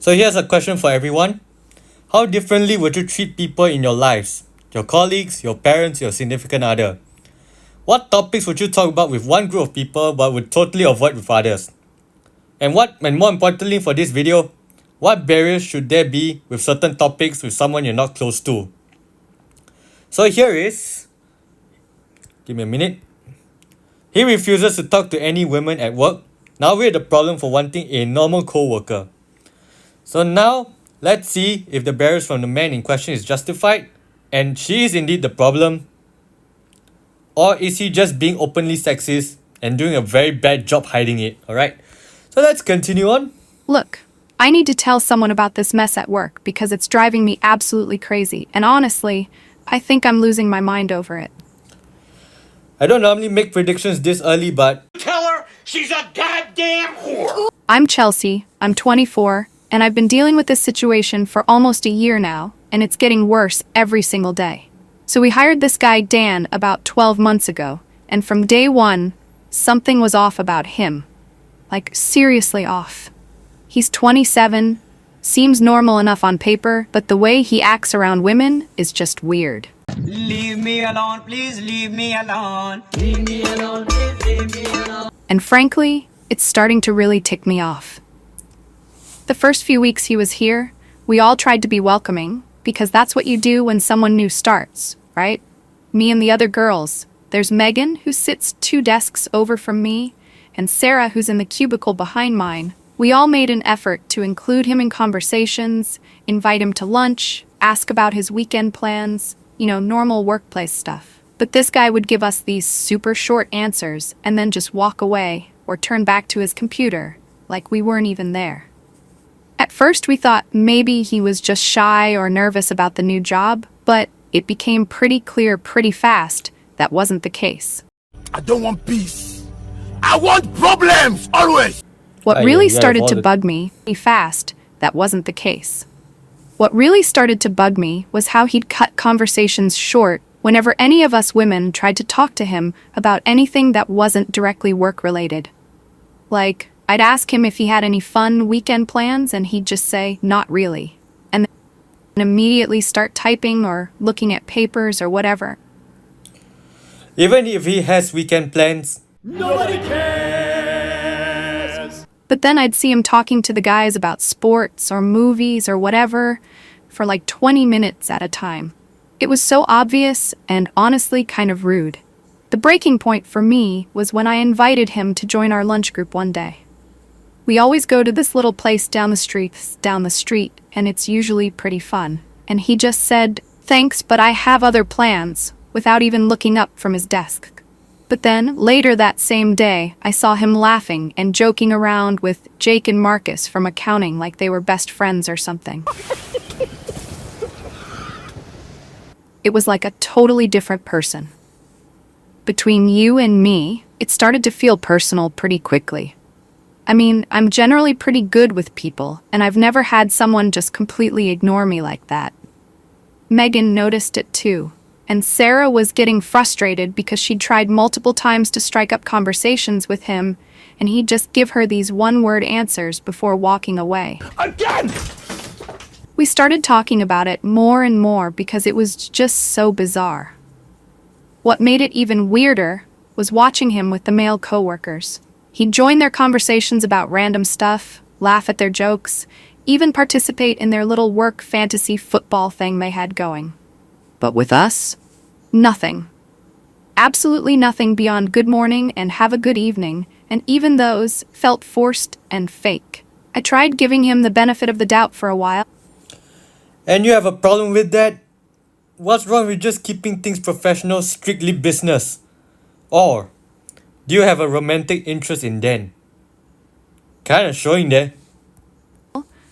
So here's a question for everyone. How differently would you treat people in your lives? Your colleagues, your parents, your significant other? What topics would you talk about with one group of people but would totally avoid with others? And more importantly for this video, what barriers should there be with certain topics with someone you're not close to? So give me a minute. He refuses to talk to any women at work. Now we're the problem for wanting a normal co-worker. So now, let's see if the barriers from the man in question is justified and she is indeed the problem, or is he just being openly sexist and doing a very bad job hiding it, alright? So let's continue on. Look, I need to tell someone about this mess at work because it's driving me absolutely crazy, and honestly, I think I'm losing my mind over it. I don't normally make predictions this early, but Tell her she's a goddamn whore! I'm Chelsea, I'm 24, and I've been dealing with this situation for almost a year now, and it's getting worse every single day. So we hired this guy Dan about 12 months ago, and from day one, something was off about him. Like, seriously off. He's 27, seems normal enough on paper, but the way he acts around women is just weird. Leave me alone, please leave me alone. Leave me alone, please leave me alone. And frankly, it's starting to really tick me off. The first few weeks he was here, we all tried to be welcoming, because that's what you do when someone new starts, right? Me and the other girls. There's Megan, who sits 2 desks over from me, and Sarah, who's in the cubicle behind mine. We all made an effort to include him in conversations, invite him to lunch, ask about his weekend plans, normal workplace stuff. But this guy would give us these super short answers and then just walk away or turn back to his computer, like we weren't even there. At first we thought maybe he was just shy or nervous about the new job, but it became pretty clear pretty fast that wasn't the case. I don't want peace. I want problems, always! What really started to bug me fast, that wasn't the case. What really started to bug me was how he'd cut conversations short whenever any of us women tried to talk to him about anything that wasn't directly work-related. Like, I'd ask him if he had any fun weekend plans, and he'd just say, not really, and then immediately start typing or looking at papers or whatever. even if he has weekend plans, Nobody cares! But then I'd see him talking to the guys about sports or movies or whatever for like 20 minutes at a time. It was so obvious and honestly kind of rude. The breaking point for me was when I invited him to join our lunch group one day. We always go to this little place down the street, and it's usually pretty fun. And he just said, "Thanks, but I have other plans," without even looking up from his desk. But then, later that same day, I saw him laughing and joking around with Jake and Marcus from accounting like they were best friends or something. It was like a totally different person. Between you and me, it started to feel personal pretty quickly. I mean, I'm generally pretty good with people, and I've never had someone just completely ignore me like that. Megan noticed it too. And Sarah was getting frustrated because she'd tried multiple times to strike up conversations with him, and he'd just give her these one-word answers before walking away. Again! We started talking about it more and more because it was just so bizarre. What made it even weirder was watching him with the male coworkers. He'd join their conversations about random stuff, laugh at their jokes, even participate in their little work fantasy football thing they had going. But with us, nothing. Absolutely nothing beyond good morning and have a good evening, and even those felt forced and fake. I tried giving him the benefit of the doubt for a while. and you have a problem with that? What's wrong with just keeping things professional, strictly business? Or do you have a romantic interest in Dan? Kinda showing there.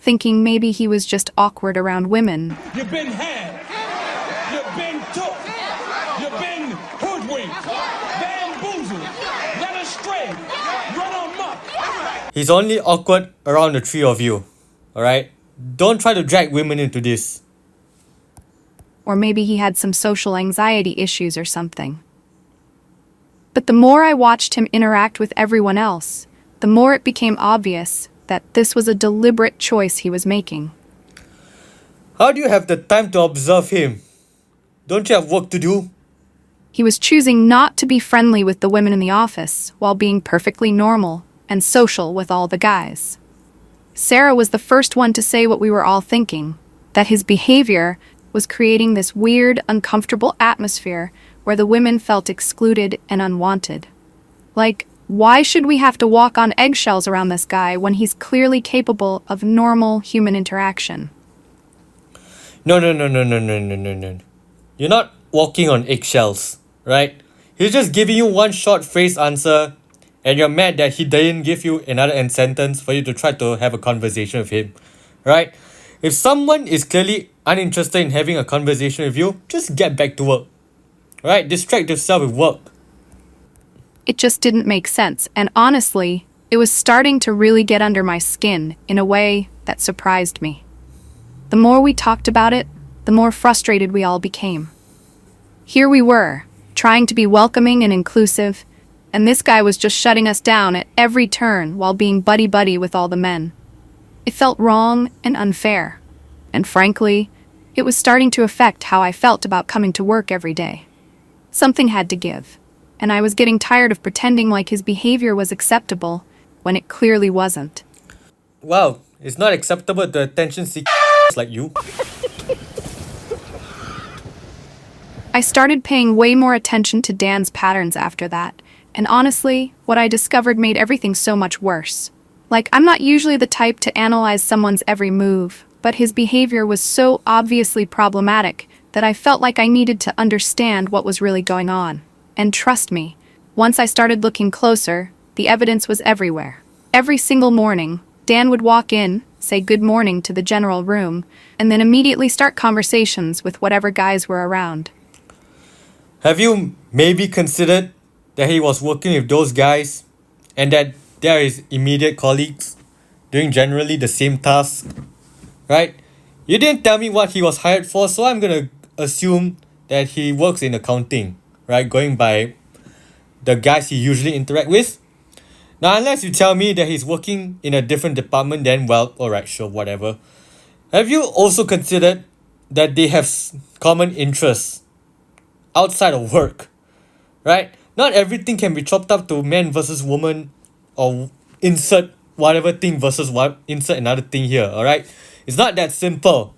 Thinking maybe he was just awkward around women. You've been had. You've been took. You've been hoodwinked. Bamboozled. Led astray. Run amok. He's only awkward around the three of you. Alright? Don't try to drag women into this. Or maybe he had some social anxiety issues or something. But the more I watched him interact with everyone else, the more it became obvious that this was a deliberate choice he was making. How do you have the time to observe him? Don't you have work to do? He was choosing not to be friendly with the women in the office while being perfectly normal and social with all the guys. Sarah was the first one to say what we were all thinking, that his behavior was creating this weird, uncomfortable atmosphere where the women felt excluded and unwanted. Like, why should we have to walk on eggshells around this guy when he's clearly capable of normal human interaction? No. You're not walking on eggshells, right? He's just giving you one short phrase answer, and you're mad that he didn't give you another end sentence for you to try to have a conversation with him, right? If someone is clearly uninterested in having a conversation with you, just get back to work, right? Distract yourself with work. It just didn't make sense, and honestly, it was starting to really get under my skin in a way that surprised me. The more we talked about it, the more frustrated we all became. Here we were, trying to be welcoming and inclusive, and this guy was just shutting us down at every turn while being buddy-buddy with all the men. It felt wrong and unfair, and frankly, it was starting to affect how I felt about coming to work every day. Something had to give, and I was getting tired of pretending like his behavior was acceptable when it clearly wasn't. Wow, it's not acceptable to attention-seeking like you. I started paying way more attention to Dan's patterns after that, and honestly, what I discovered made everything so much worse. Like, I'm not usually the type to analyze someone's every move, but his behavior was so obviously problematic that I felt like I needed to understand what was really going on. And trust me, once I started looking closer, the evidence was everywhere. Every single morning, Dan would walk in, say good morning to the general room, and then immediately start conversations with whatever guys were around. Have you maybe considered that he was working with those guys and that they are his immediate colleagues doing generally the same task, right? You didn't tell me what he was hired for, so I'm gonna assume that he works in accounting, right? Going by the guys he usually interact with. Now, unless you tell me that he's working in a different department, then well, alright, sure, whatever. Have you also considered that they have common interests outside of work, right? Not everything can be chopped up to man versus woman or insert whatever thing versus what, insert another thing here, alright? It's not that simple.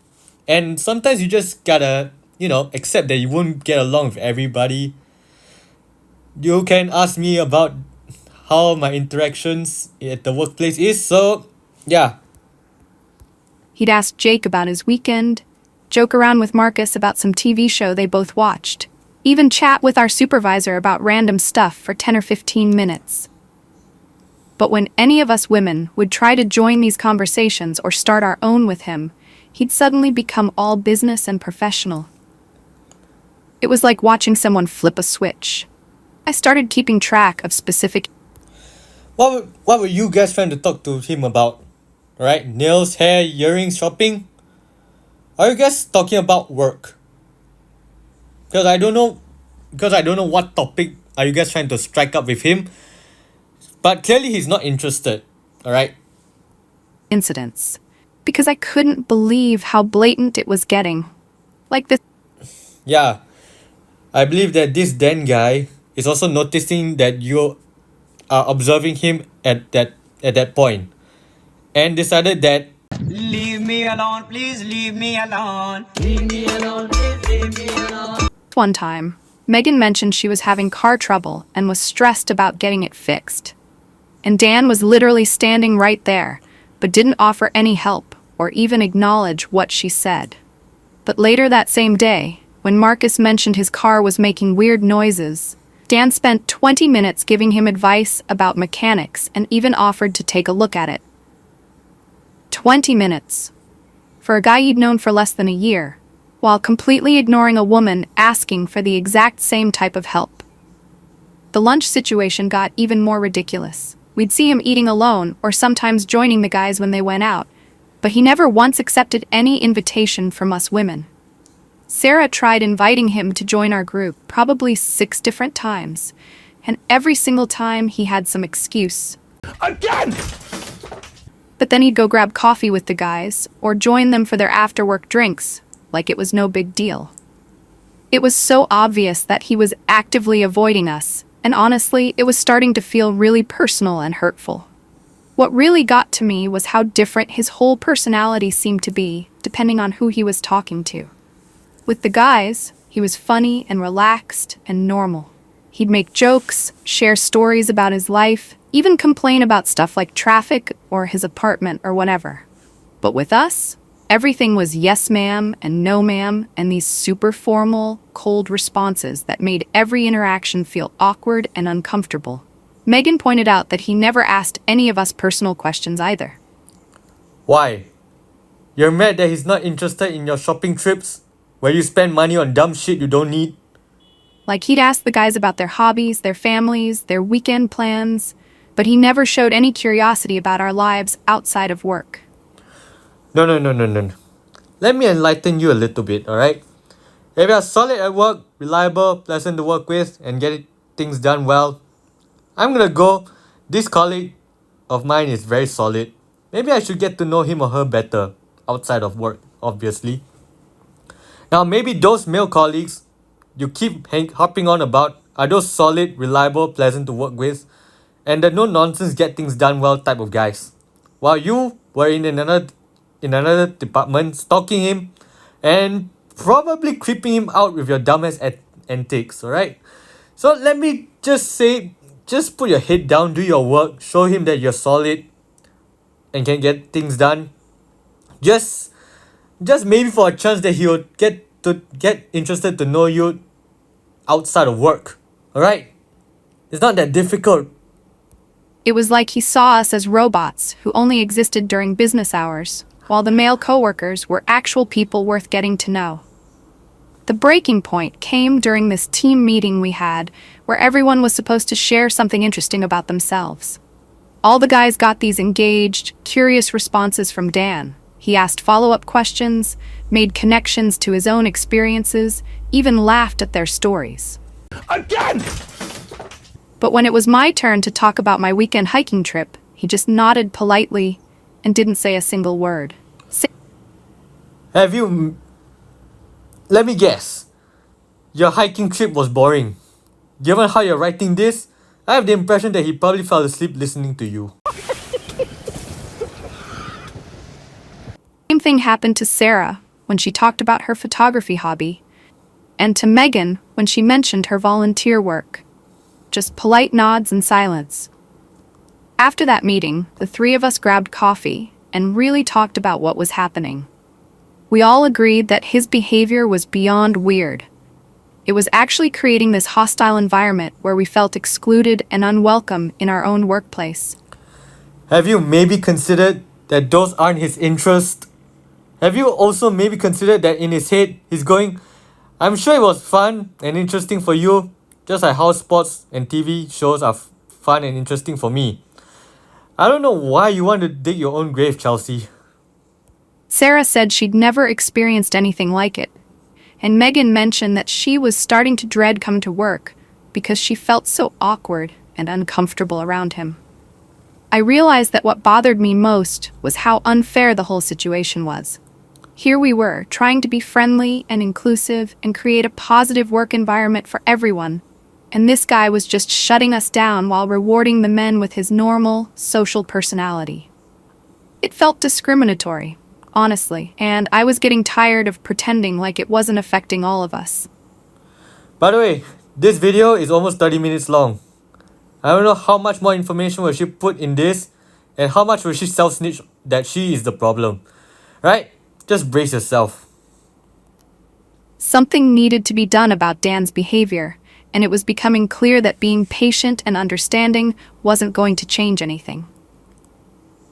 And sometimes you just gotta, accept that you won't get along with everybody. You can ask me about how my interactions at the workplace is, so yeah. He'd ask Jake about his weekend, joke around with Marcus about some TV show they both watched, even chat with our supervisor about random stuff for 10 or 15 minutes. But when any of us women would try to join these conversations or start our own with him, he'd suddenly become all business and professional. It was like watching someone flip a switch. I started keeping track of specific. What were you guys trying to talk to him about? Right? Nails, hair, earrings, shopping? Are you guys talking about work? Because I don't know what topic are you guys trying to strike up with him. But clearly he's not interested. Alright? Incidents. Because I couldn't believe how blatant it was getting. Like this. Yeah. I believe that this Dan guy is also noticing that you are observing him at that point, and decided that Leave me alone, please leave me alone. Leave me alone, please leave me alone. One time, Megan mentioned she was having car trouble and was stressed about getting it fixed. And Dan was literally standing right there, but didn't offer any help or even acknowledge what she said. But later that same day, when Marcus mentioned his car was making weird noises, Dan spent 20 minutes giving him advice about mechanics and even offered to take a look at it. 20 minutes. For a guy he'd known for less than a year, while completely ignoring a woman asking for the exact same type of help. The lunch situation got even more ridiculous. We'd see him eating alone or sometimes joining the guys when they went out, but he never once accepted any invitation from us women. Sarah tried inviting him to join our group probably 6 different times, and every single time he had some excuse. Again! But then he'd go grab coffee with the guys or join them for their after-work drinks, like it was no big deal. It was so obvious that he was actively avoiding us, and honestly, it was starting to feel really personal and hurtful. What really got to me was how different his whole personality seemed to be, depending on who he was talking to. With the guys, he was funny and relaxed and normal. He'd make jokes, share stories about his life, even complain about stuff like traffic or his apartment or whatever. But with us, everything was yes ma'am and no ma'am and these super formal, cold responses that made every interaction feel awkward and uncomfortable. Megan pointed out that he never asked any of us personal questions either. Why? You're mad that he's not interested in your shopping trips, where you spend money on dumb shit you don't need? Like he'd ask the guys about their hobbies, their families, their weekend plans, but he never showed any curiosity about our lives outside of work. No. Let me enlighten you a little bit, alright? If you're solid at work, reliable, pleasant to work with, and get things done well, I'm gonna go, this colleague of mine is very solid. Maybe I should get to know him or her better, outside of work, obviously. Now, maybe those male colleagues you keep hopping on about are those solid, reliable, pleasant to work with, and the no-nonsense get things done well type of guys. While you were in another department, stalking him, and probably creeping him out with your dumbass antics, alright? So let me just say, just put your head down, do your work, show him that you're solid and can get things done. Just maybe for a chance that he will get interested to know you outside of work. Alright? It's not that difficult. It was like he saw us as robots who only existed during business hours, while the male coworkers were actual people worth getting to know. The breaking point came during this team meeting we had, where everyone was supposed to share something interesting about themselves. All the guys got these engaged, curious responses from Dan. He asked follow-up questions, made connections to his own experiences, even laughed at their stories. Again! But when it was my turn to talk about my weekend hiking trip, he just nodded politely and didn't say a single word. Let me guess. Your hiking trip was boring. Given how you're writing this, I have the impression that he probably fell asleep listening to you. Same thing happened to Sarah when she talked about her photography hobby, and to Megan when she mentioned her volunteer work. Just polite nods and silence. After that meeting, the three of us grabbed coffee and really talked about what was happening. We all agreed that his behavior was beyond weird. It was actually creating this hostile environment where we felt excluded and unwelcome in our own workplace. Have you maybe considered that those aren't his interests? Have you also maybe considered that in his head he's going, I'm sure it was fun and interesting for you, just like how sports and TV shows are fun and interesting for me. I don't know why you want to dig your own grave, Chelsea. Sarah said she'd never experienced anything like it, and Megan mentioned that she was starting to dread coming to work because she felt so awkward and uncomfortable around him. I realized that what bothered me most was how unfair the whole situation was. Here we were, trying to be friendly and inclusive and create a positive work environment for everyone, and this guy was just shutting us down while rewarding the men with his normal, social personality. It felt discriminatory, honestly, and I was getting tired of pretending like it wasn't affecting all of us. By the way, this video is almost 30 minutes long. I don't know how much more information will she put in this and how much will she self-snitch that she is the problem. Right? Just brace yourself. Something needed to be done about Dan's behavior, and it was becoming clear that being patient and understanding wasn't going to change anything.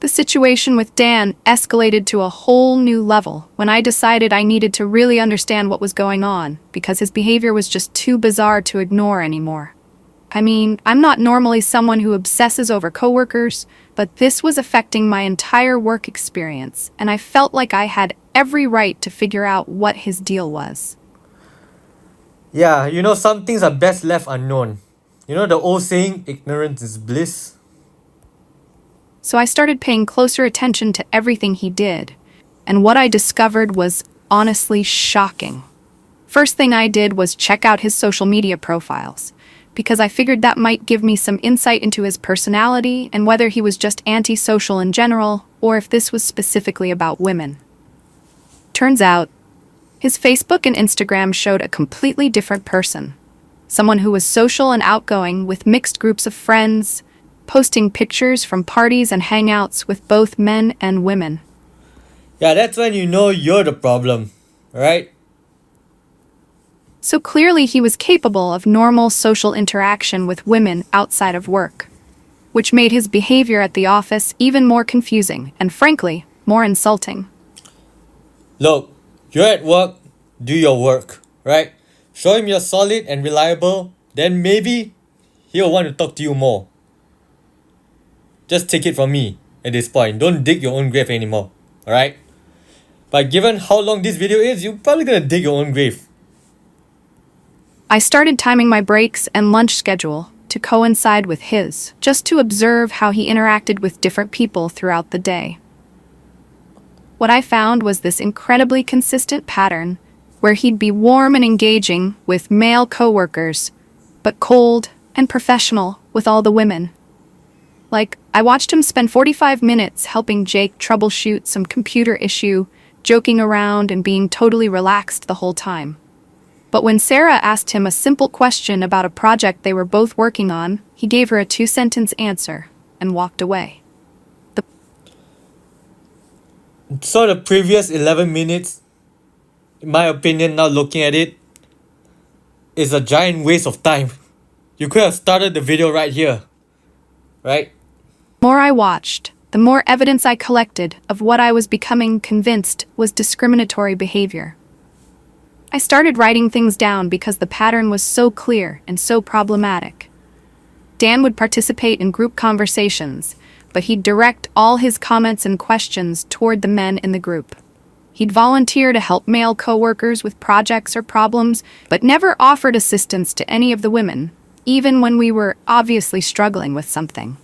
The situation with Dan escalated to a whole new level when I decided I needed to really understand what was going on because his behavior was just too bizarre to ignore anymore. I mean, I'm not normally someone who obsesses over coworkers, but this was affecting my entire work experience, and I felt like I had every right to figure out what his deal was. Yeah, you know, some things are best left unknown. You know the old saying, ignorance is bliss? So I started paying closer attention to everything he did, and what I discovered was honestly shocking. First thing I did was check out his social media profiles, because I figured that might give me some insight into his personality and whether he was just antisocial in general, or if this was specifically about women. Turns out, his Facebook and Instagram showed a completely different person. Someone who was social and outgoing with mixed groups of friends, posting pictures from parties and hangouts with both men and women. Yeah, that's when you know you're the problem, right? So clearly he was capable of normal social interaction with women outside of work, which made his behavior at the office even more confusing and, frankly, more insulting. Look, you're at work, do your work, right? Show him you're solid and reliable, then maybe he'll want to talk to you more. Just take it from me at this point. Don't dig your own grave anymore, alright? But given how long this video is, you're probably gonna dig your own grave. I started timing my breaks and lunch schedule to coincide with his, just to observe how he interacted with different people throughout the day. What I found was this incredibly consistent pattern where he'd be warm and engaging with male coworkers, but cold and professional with all the women. Like, I watched him spend 45 minutes helping Jake troubleshoot some computer issue, joking around and being totally relaxed the whole time. But when Sarah asked him a simple question about a project they were both working on, he gave her a 2-sentence answer and walked away. So the previous 11 minutes, in my opinion, now looking at it, is a giant waste of time. You could have started the video right here, right? The more I watched, the more evidence I collected of what I was becoming convinced was discriminatory behavior. I started writing things down because the pattern was so clear and so problematic. Dan would participate in group conversations, but he'd direct all his comments and questions toward the men in the group. He'd volunteer to help male coworkers with projects or problems, but never offered assistance to any of the women, even when we were obviously struggling with something.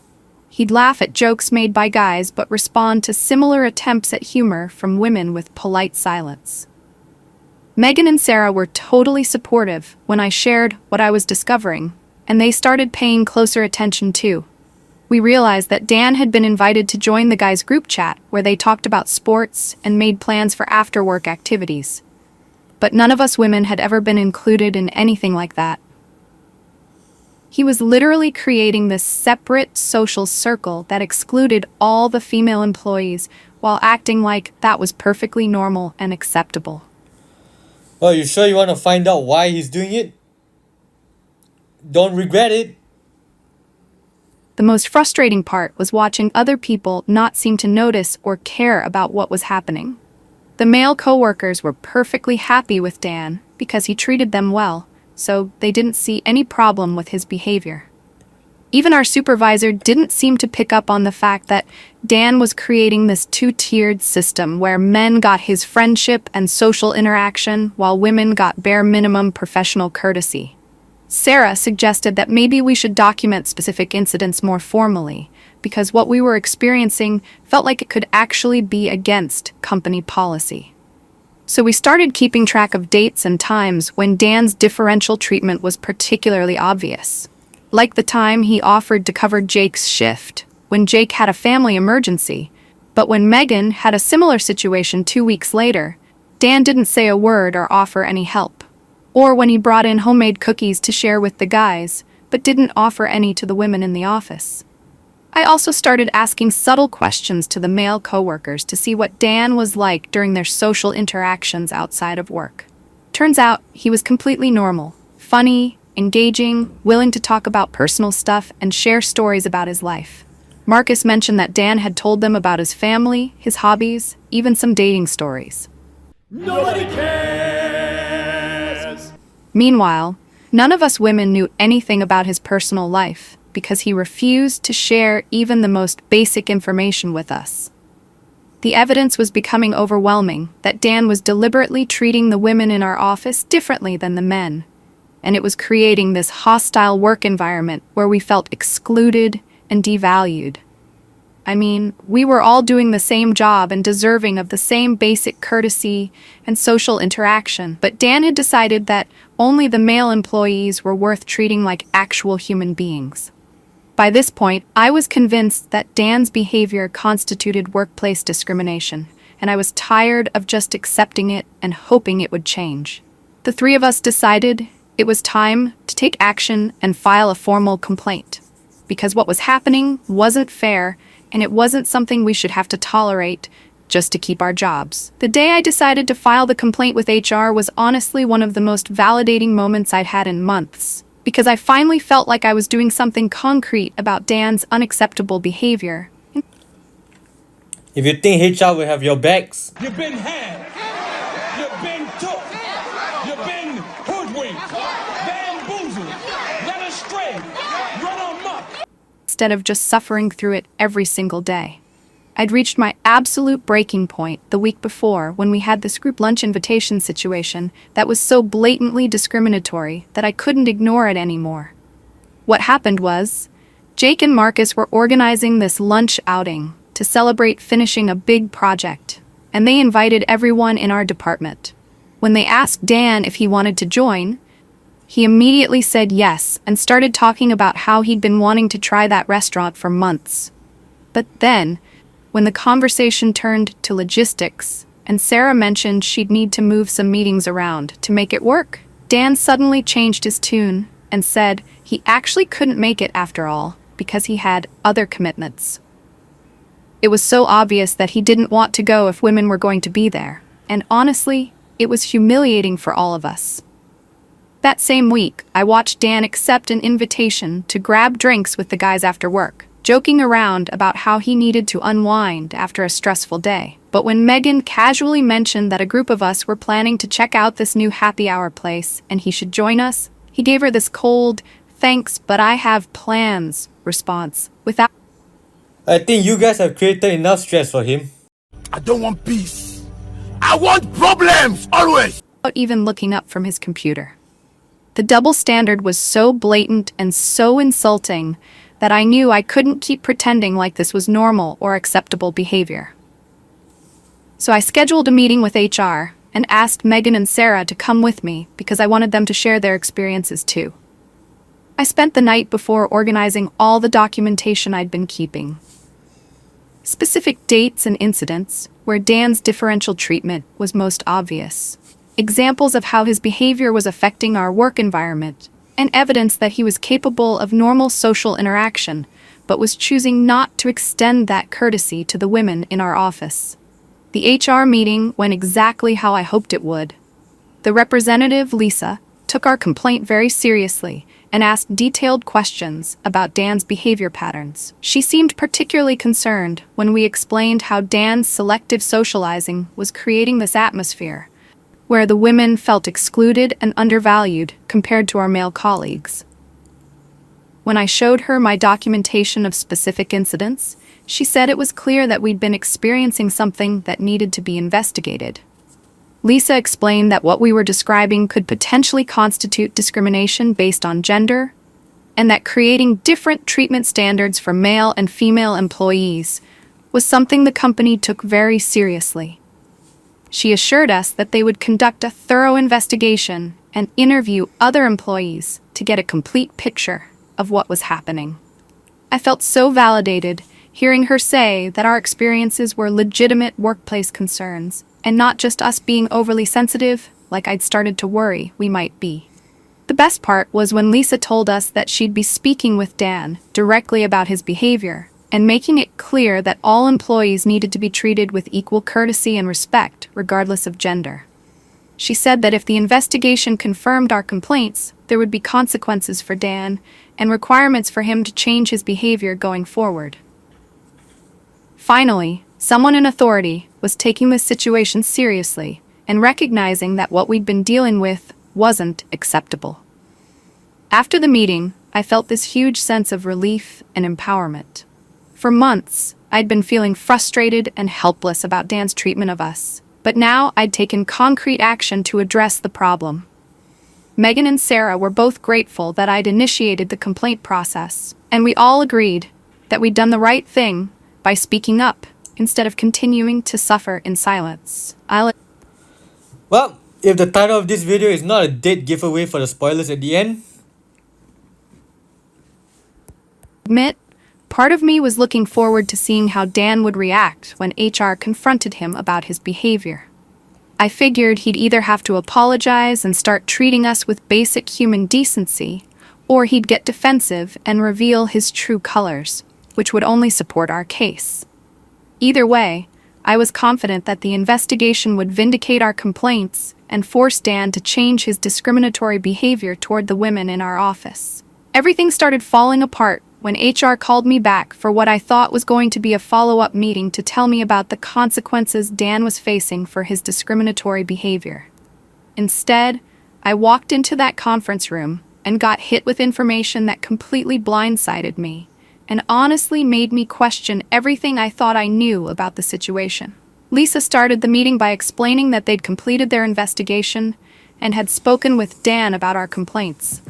He'd laugh at jokes made by guys but respond to similar attempts at humor from women with polite silence. Megan and Sarah were totally supportive when I shared what I was discovering, and they started paying closer attention too. We realized that Dan had been invited to join the guys' group chat where they talked about sports and made plans for after-work activities. But none of us women had ever been included in anything like that. He was literally creating this separate social circle that excluded all the female employees while acting like that was perfectly normal and acceptable. Well, you sure you want to find out why he's doing it? Don't regret it. The most frustrating part was watching other people not seem to notice or care about what was happening. The male coworkers were perfectly happy with Dan because he treated them well, so they didn't see any problem with his behavior. Even our supervisor didn't seem to pick up on the fact that Dan was creating this two-tiered system where men got his friendship and social interaction while women got bare minimum professional courtesy. Sarah suggested that maybe we should document specific incidents more formally, because what we were experiencing felt like it could actually be against company policy. So we started keeping track of dates and times when Dan's differential treatment was particularly obvious. Like the time he offered to cover Jake's shift when Jake had a family emergency, but when Megan had a similar situation 2 weeks later, Dan didn't say a word or offer any help. Or when he brought in homemade cookies to share with the guys, but didn't offer any to the women in the office. I also started asking subtle questions to the male coworkers to see what Dan was like during their social interactions outside of work. Turns out he was completely normal, funny, engaging, willing to talk about personal stuff and share stories about his life. Marcus mentioned that Dan had told them about his family, his hobbies, even some dating stories. Nobody cares! Meanwhile, none of us women knew anything about his personal life because he refused to share even the most basic information with us. The evidence was becoming overwhelming that Dan was deliberately treating the women in our office differently than the men, and it was creating this hostile work environment where we felt excluded and devalued. I mean, we were all doing the same job and deserving of the same basic courtesy and social interaction, but Dan had decided that only the male employees were worth treating like actual human beings. By this point, I was convinced that Dan's behavior constituted workplace discrimination, and I was tired of just accepting it and hoping it would change. The three of us decided it was time to take action and file a formal complaint, because what was happening wasn't fair, and it wasn't something we should have to tolerate just to keep our jobs. The day I decided to file the complaint with HR was honestly one of the most validating moments I'd had in months, because I finally felt like I was doing something concrete about Dan's unacceptable behavior. If you think HR will have your backs, You've been had. You've been took. You've been hoodwinked. Bamboozled. Led astray. Run amok. Instead of just suffering through it every single day. I'd reached my absolute breaking point the week before when we had this group lunch invitation situation that was so blatantly discriminatory that I couldn't ignore it anymore. What happened was, Jake and Marcus were organizing this lunch outing to celebrate finishing a big project, and they invited everyone in our department. When they asked Dan if he wanted to join, he immediately said yes and started talking about how he'd been wanting to try that restaurant for months. But then, when the conversation turned to logistics, and Sarah mentioned she'd need to move some meetings around to make it work, Dan suddenly changed his tune and said he actually couldn't make it after all because he had other commitments. It was so obvious that he didn't want to go if women were going to be there, and honestly, it was humiliating for all of us. That same week, I watched Dan accept an invitation to grab drinks with the guys after work, joking around about how he needed to unwind after a stressful day. But when Megan casually mentioned that a group of us were planning to check out this new happy hour place and he should join us, he gave her this cold, "Thanks, but I have plans" response, without I think you guys have created enough stress for him. I don't want peace. I want problems always. even looking up from his computer. The double standard was so blatant and so insulting that I knew I couldn't keep pretending like this was normal or acceptable behavior. So I scheduled a meeting with HR and asked Megan and Sarah to come with me because I wanted them to share their experiences too. I spent the night before organizing all the documentation I'd been keeping. Specific dates and incidents where Dan's differential treatment was most obvious. Examples of how his behavior was affecting our work environment, and evidence that he was capable of normal social interaction, but was choosing not to extend that courtesy to the women in our office. The HR meeting went exactly how I hoped it would. The representative, Lisa, took our complaint very seriously and asked detailed questions about Dan's behavior patterns. She seemed particularly concerned when we explained how Dan's selective socializing was creating this atmosphere where the women felt excluded and undervalued compared to our male colleagues. When I showed her my documentation of specific incidents, she said it was clear that we'd been experiencing something that needed to be investigated. Lisa explained that what we were describing could potentially constitute discrimination based on gender, and that creating different treatment standards for male and female employees was something the company took very seriously. She assured us that they would conduct a thorough investigation and interview other employees to get a complete picture of what was happening. I felt so validated hearing her say that our experiences were legitimate workplace concerns and not just us being overly sensitive like I'd started to worry we might be. The best part was when Lisa told us that she'd be speaking with Dan directly about his behavior and making it clear that all employees needed to be treated with equal courtesy and respect, regardless of gender. She said that if the investigation confirmed our complaints, there would be consequences for Dan and requirements for him to change his behavior going forward. Finally, someone in authority was taking this situation seriously and recognizing that what we'd been dealing with wasn't acceptable. After the meeting, I felt this huge sense of relief and empowerment. For months, I'd been feeling frustrated and helpless about Dan's treatment of us, but now I'd taken concrete action to address the problem. Megan and Sarah were both grateful that I'd initiated the complaint process, and we all agreed that we'd done the right thing by speaking up instead of continuing to suffer in silence. Well, if the title of this video is not a dead giveaway for the spoilers at the end, Admit, part of me was looking forward to seeing how Dan would react when HR confronted him about his behavior. I figured he'd either have to apologize and start treating us with basic human decency, or he'd get defensive and reveal his true colors, which would only support our case. Either way, I was confident that the investigation would vindicate our complaints and force Dan to change his discriminatory behavior toward the women in our office. Everything started falling apart when HR called me back for what I thought was going to be a follow-up meeting to tell me about the consequences Dan was facing for his discriminatory behavior. Instead, I walked into that conference room and got hit with information that completely blindsided me and honestly made me question everything I thought I knew about the situation. Lisa started the meeting by explaining that they'd completed their investigation and had spoken with Dan about our complaints.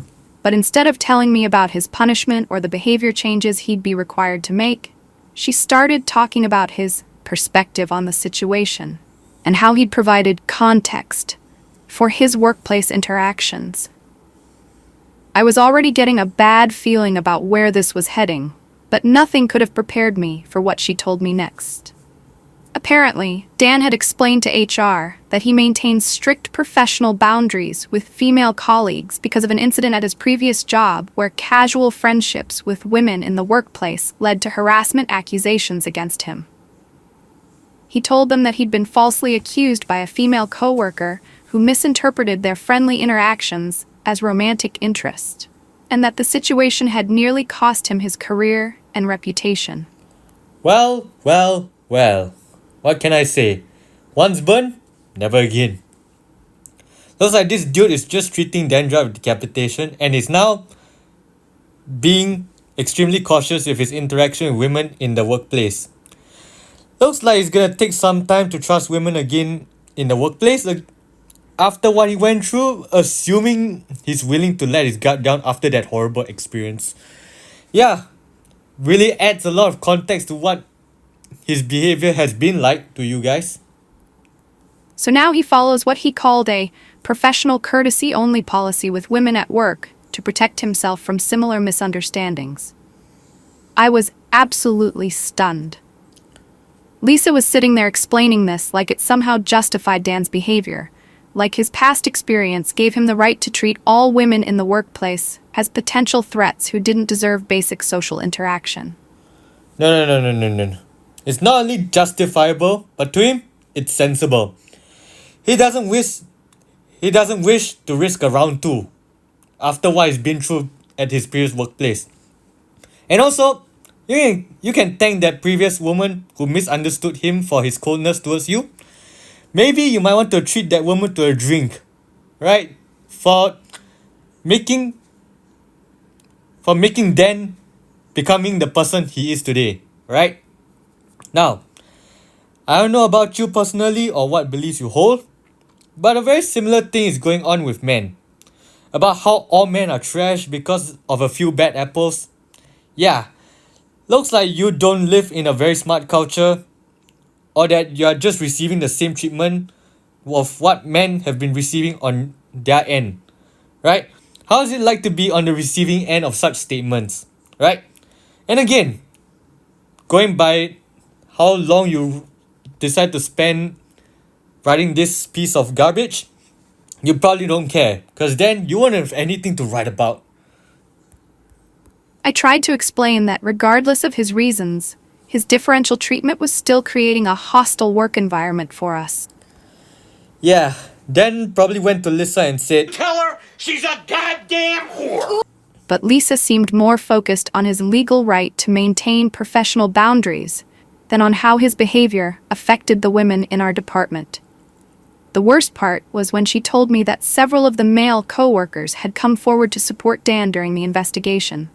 But instead of telling me about his punishment or the behavior changes he'd be required to make, she started talking about his perspective on the situation and how he'd provided context for his workplace interactions. I was already getting a bad feeling about where this was heading, but nothing could have prepared me for what she told me next. Apparently, Dan had explained to HR that he maintains strict professional boundaries with female colleagues because of an incident at his previous job where casual friendships with women in the workplace led to harassment accusations against him. He told them that he'd been falsely accused by a female coworker who misinterpreted their friendly interactions as romantic interest, and that the situation had nearly cost him his career and reputation. well. What can I say? Once burned, never again. Looks like this dude is just treating Dandruff with decapitation and is now being extremely cautious with his interaction with women in the workplace. Looks like he's gonna take some time to trust women again in the workplace after what he went through, assuming he's willing to let his guard down after that horrible experience. Yeah, really adds a lot of context to what his behavior has been like to you guys. So now he follows what he called a professional courtesy-only policy with women at work to protect himself from similar misunderstandings. I was absolutely stunned. Lisa was sitting there explaining this like it somehow justified Dan's behavior, like his past experience gave him the right to treat all women in the workplace as potential threats who didn't deserve basic social interaction. No. It's not only justifiable, but to him, it's sensible. He doesn't wish to risk a round two after what he's been through at his previous workplace. And also, you can thank that previous woman who misunderstood him for his coldness towards you. Maybe you might want to treat that woman to a drink, right? For making Dan becoming the person he is today, right? Now, I don't know about you personally or what beliefs you hold, but a very similar thing is going on with men. About how all men are trash because of a few bad apples. Yeah, looks like you don't live in a very smart culture, or that you are just receiving the same treatment of what men have been receiving on their end, right? How is it like to be on the receiving end of such statements, right? And again, going by how long you decide to spend writing this piece of garbage, you probably don't care, because then you won't have anything to write about. I tried to explain that regardless of his reasons, his differential treatment was still creating a hostile work environment for us. Yeah, Dan probably went to Lisa and said, Tell her she's a goddamn whore. But Lisa seemed more focused on his legal right to maintain professional boundaries than on how his behavior affected the women in our department. The worst part was when she told me that several of the male co-workers had come forward to support Dan during the investigation.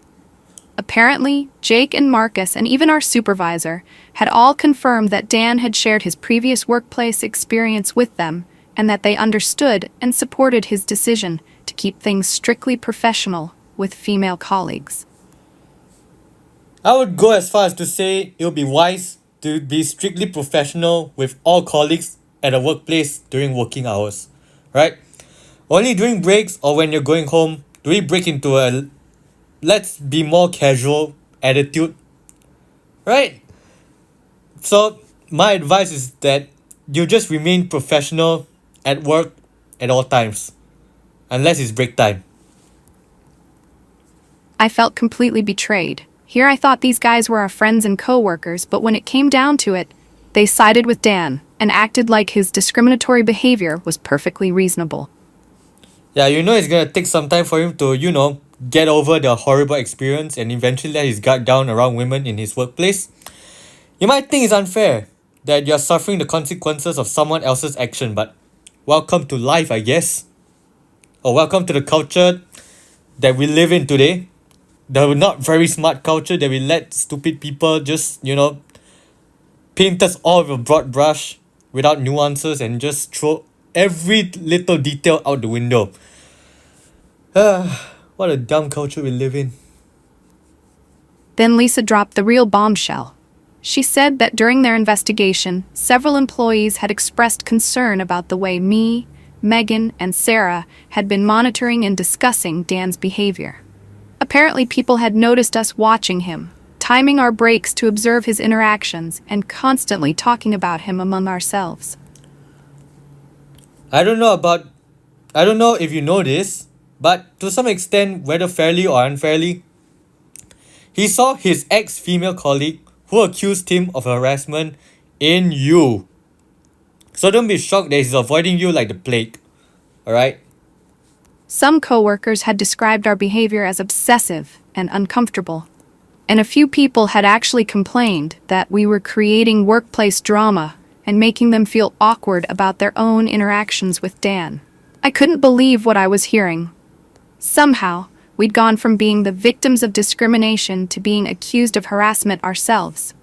Apparently, Jake and Marcus and even our supervisor had all confirmed that Dan had shared his previous workplace experience with them and that they understood and supported his decision to keep things strictly professional with female colleagues. I would go as far as to say it would be wise to be strictly professional with all colleagues at a workplace during working hours, right? Only during breaks or when you're going home do we break into a let's be more casual attitude, right? So my advice is that you just remain professional at work at all times, unless it's break time. I felt completely betrayed. Here I thought these guys were our friends and co-workers, but when it came down to it, they sided with Dan and acted like his discriminatory behavior was perfectly reasonable. Yeah, it's gonna take some time for him to, get over the horrible experience and eventually let his guard down around women in his workplace. You might think it's unfair that you're suffering the consequences of someone else's action, but welcome to life, I guess. Or welcome to the culture that we live in today. The not very smart culture that we let stupid people just, paint us all with a broad brush without nuances and just throw every little detail out the window. What a dumb culture we live in. Then Lisa dropped the real bombshell. She said that during their investigation, several employees had expressed concern about the way me, Megan, and Sarah had been monitoring and discussing Dan's behavior. Apparently, people had noticed us watching him, timing our breaks to observe his interactions, and constantly talking about him among ourselves. I don't know if you know this, but to some extent, whether fairly or unfairly, he saw his ex-female colleague who accused him of harassment in you. So don't be shocked that he's avoiding you like the plague. Alright? Some co-workers had described our behavior as obsessive and uncomfortable, and a few people had actually complained that we were creating workplace drama and making them feel awkward about their own interactions with Dan. I couldn't believe what I was hearing. Somehow, we'd gone from being the victims of discrimination to being accused of harassment ourselves.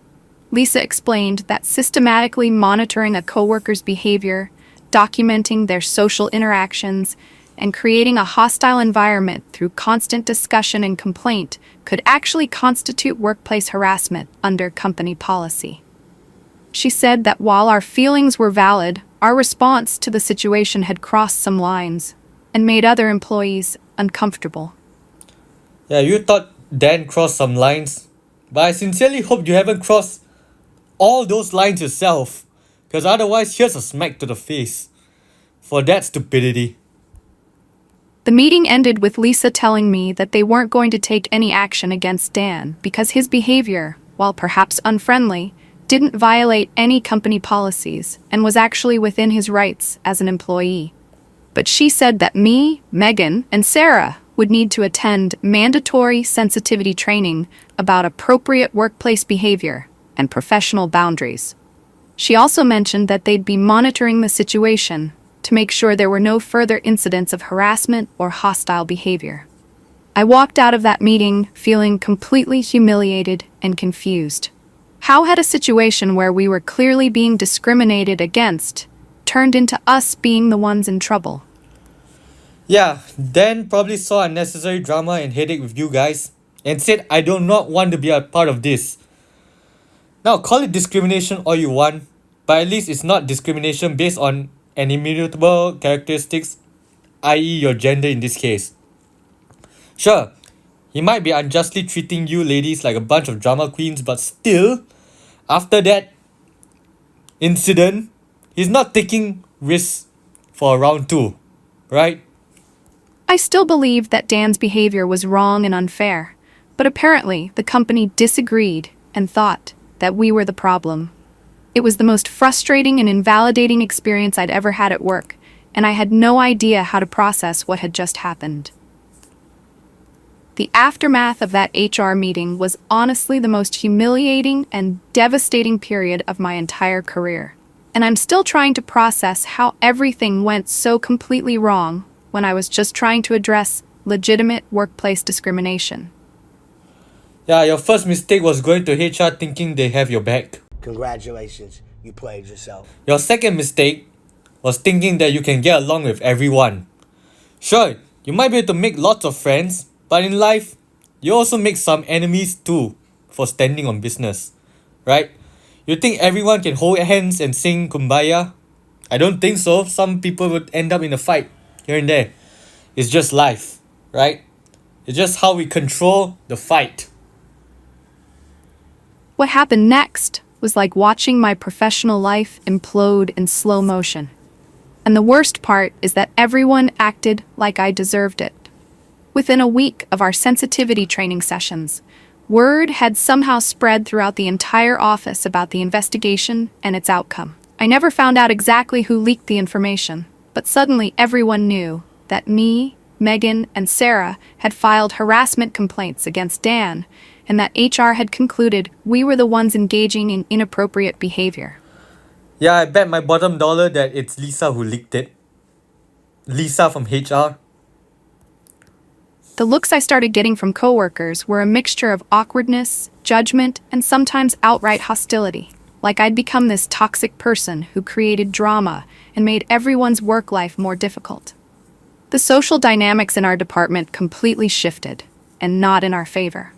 Lisa explained that systematically monitoring a coworker's behavior, documenting their social interactions, and creating a hostile environment through constant discussion and complaint could actually constitute workplace harassment under company policy. She said that while our feelings were valid, our response to the situation had crossed some lines and made other employees uncomfortable. Yeah, you thought Dan crossed some lines, but I sincerely hope you haven't crossed all those lines yourself, because otherwise here's a smack to the face for that stupidity. The meeting ended with Lisa telling me that they weren't going to take any action against Dan because his behavior, while perhaps unfriendly, didn't violate any company policies and was actually within his rights as an employee. But she said that me, Megan, and Sarah would need to attend mandatory sensitivity training about appropriate workplace behavior and professional boundaries. She also mentioned that they'd be monitoring the situation to make sure there were no further incidents of harassment or hostile behavior. I walked out of that meeting feeling completely humiliated and confused. How had a situation where we were clearly being discriminated against turned into us being the ones in trouble? Yeah, Dan probably saw unnecessary drama and headache with you guys and said, I do not want to be a part of this. Now, call it discrimination all you want, but at least it's not discrimination based on an immutable characteristics, i.e. your gender in this case. Sure, he might be unjustly treating you ladies like a bunch of drama queens, but still, after that incident, he's not taking risks for round 2, right? I still believed that Dan's behavior was wrong and unfair, but apparently the company disagreed and thought that we were the problem. It was the most frustrating and invalidating experience I'd ever had at work, and I had no idea how to process what had just happened. The aftermath of that HR meeting was honestly the most humiliating and devastating period of my entire career, and I'm still trying to process how everything went so completely wrong when I was just trying to address legitimate workplace discrimination. Yeah, your first mistake was going to HR thinking they have your back. Congratulations, you played yourself. Your second mistake was thinking that you can get along with everyone. Sure, you might be able to make lots of friends, but in life, you also make some enemies too, for standing on business, right? You think everyone can hold hands and sing Kumbaya? I don't think so. Some people would end up in a fight here and there. It's just life, right? It's just how we control the fight. What happened next was like watching my professional life implode in slow motion. And the worst part is that everyone acted like I deserved it. Within a week of our sensitivity training sessions, word had somehow spread throughout the entire office about the investigation and its outcome. I never found out exactly who leaked the information, but suddenly everyone knew that me, Megan, and Sarah had filed harassment complaints against Dan, and that HR had concluded we were the ones engaging in inappropriate behavior. Yeah, I bet my bottom dollar that it's Lisa who leaked it. Lisa from HR. The looks I started getting from coworkers were a mixture of awkwardness, judgment, and sometimes outright hostility. Like I'd become this toxic person who created drama and made everyone's work life more difficult. The social dynamics in our department completely shifted, and not in our favor.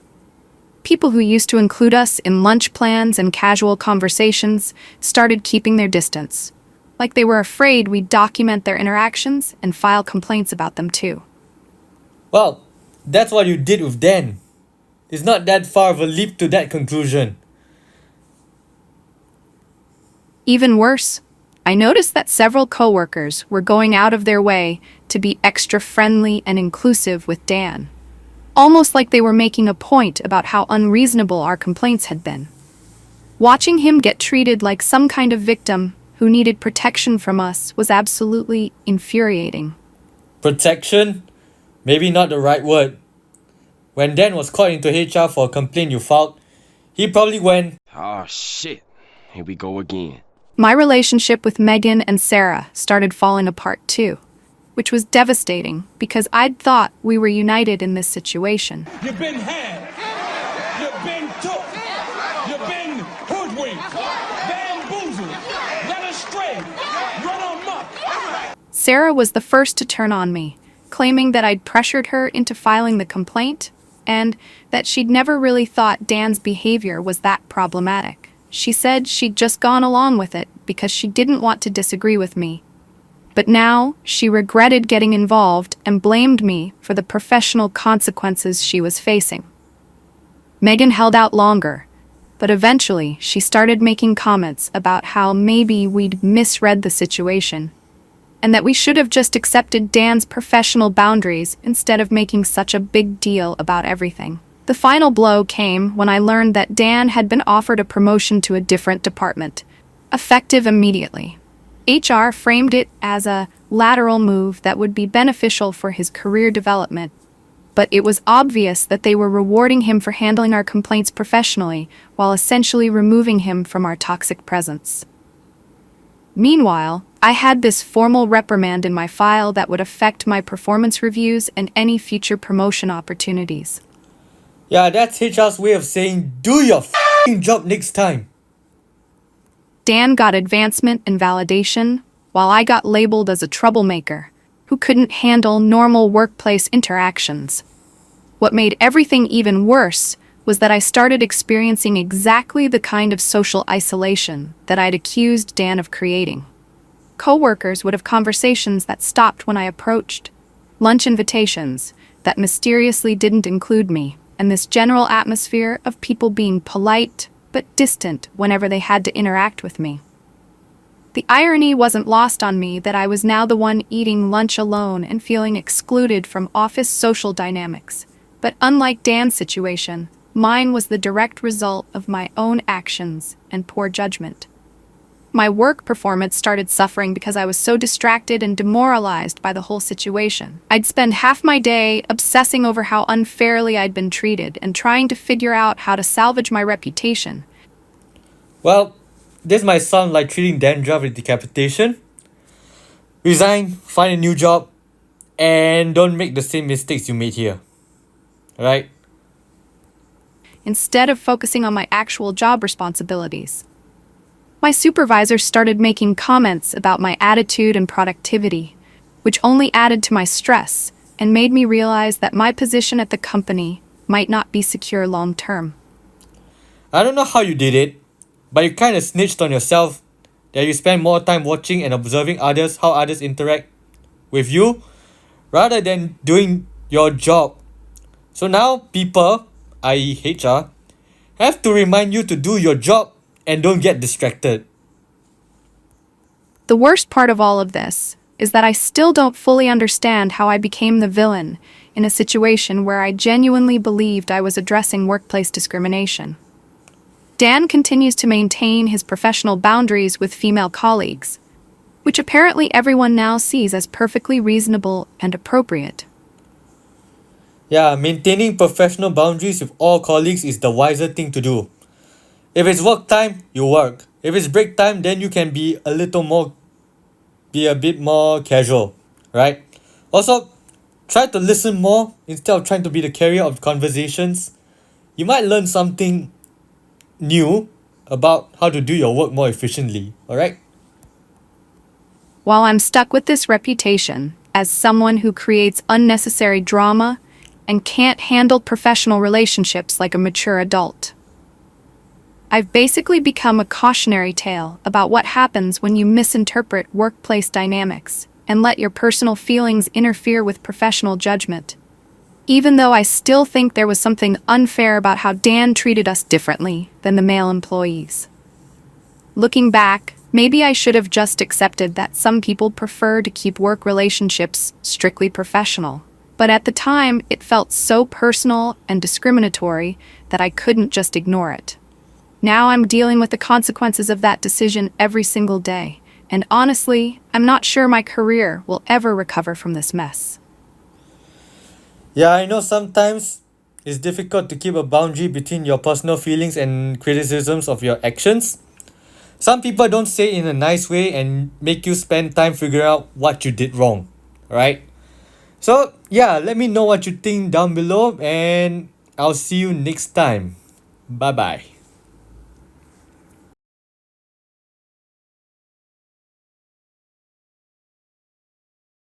People who used to include us in lunch plans and casual conversations started keeping their distance, like they were afraid we'd document their interactions and file complaints about them too. Well, that's what you did with Dan. It's not that far of a leap to that conclusion. Even worse, I noticed that several coworkers were going out of their way to be extra friendly and inclusive with Dan, almost like they were making a point about how unreasonable our complaints had been. Watching him get treated like some kind of victim who needed protection from us was absolutely infuriating. Protection? Maybe not the right word. When Dan was called into HR for a complaint you filed, he probably went, Oh shit, here we go again. My relationship with Megan and Sarah started falling apart too, which was devastating because I'd thought we were united in this situation. You've been had. You've been took. You've been hoodwinked. Bamboozled. Led astray. Run amok. Sarah was the first to turn on me, claiming that I'd pressured her into filing the complaint and that she'd never really thought Dan's behavior was that problematic. She said she'd just gone along with it because she didn't want to disagree with me. But now she regretted getting involved and blamed me for the professional consequences she was facing. Megan held out longer, but eventually she started making comments about how maybe we'd misread the situation and that we should have just accepted Dan's professional boundaries instead of making such a big deal about everything. The final blow came when I learned that Dan had been offered a promotion to a different department, effective immediately. HR framed it as a lateral move that would be beneficial for his career development, but it was obvious that they were rewarding him for handling our complaints professionally while essentially removing him from our toxic presence. Meanwhile, I had this formal reprimand in my file that would affect my performance reviews and any future promotion opportunities. yeah, that's HR's way of saying, do your f***ing job next time. Dan got advancement and validation, while I got labeled as a troublemaker who couldn't handle normal workplace interactions. What made everything even worse was that I started experiencing exactly the kind of social isolation that I'd accused Dan of creating. Coworkers would have conversations that stopped when I approached, lunch invitations that mysteriously didn't include me, and this general atmosphere of people being polite but distant whenever they had to interact with me. The irony wasn't lost on me that I was now the one eating lunch alone and feeling excluded from office social dynamics. But unlike Dan's situation, mine was the direct result of my own actions and poor judgment. My work performance started suffering because I was so distracted and demoralized by the whole situation. I'd spend half my day obsessing over how unfairly I'd been treated and trying to figure out how to salvage my reputation. Well, this might sound like treating dandruff with decapitation. Resign, find a new job, and don't make the same mistakes you made here. Right? Instead of focusing on my actual job responsibilities. My supervisor started making comments about my attitude and productivity, which only added to my stress and made me realize that my position at the company might not be secure long term. I don't know how you did it, but you kind of snitched on yourself that you spend more time watching and observing others, how others interact with you, rather than doing your job. So now people, i.e. HR, have to remind you to do your job and don't get distracted. The worst part of all of this is that I still don't fully understand how I became the villain in a situation where I genuinely believed I was addressing workplace discrimination. Dan continues to maintain his professional boundaries with female colleagues, which apparently everyone now sees as perfectly reasonable and appropriate. Yeah, maintaining professional boundaries with all colleagues is the wiser thing to do. If it's work time, you work. If it's break time, then you can be a bit more casual, right? Also, try to listen more instead of trying to be the carrier of conversations. You might learn something new about how to do your work more efficiently, alright? While I'm stuck with this reputation as someone who creates unnecessary drama and can't handle professional relationships like a mature adult, I've basically become a cautionary tale about what happens when you misinterpret workplace dynamics and let your personal feelings interfere with professional judgment. Even though I still think there was something unfair about how Dan treated us differently than the male employees. Looking back, maybe I should have just accepted that some people prefer to keep work relationships strictly professional. But at the time, it felt so personal and discriminatory that I couldn't just ignore it. Now I'm dealing with the consequences of that decision every single day, and honestly, I'm not sure my career will ever recover from this mess. Yeah, I know sometimes it's difficult to keep a boundary between your personal feelings and criticisms of your actions. Some people don't say it in a nice way and make you spend time figuring out what you did wrong, right? So, yeah, let me know what you think down below and I'll see you next time. Bye bye.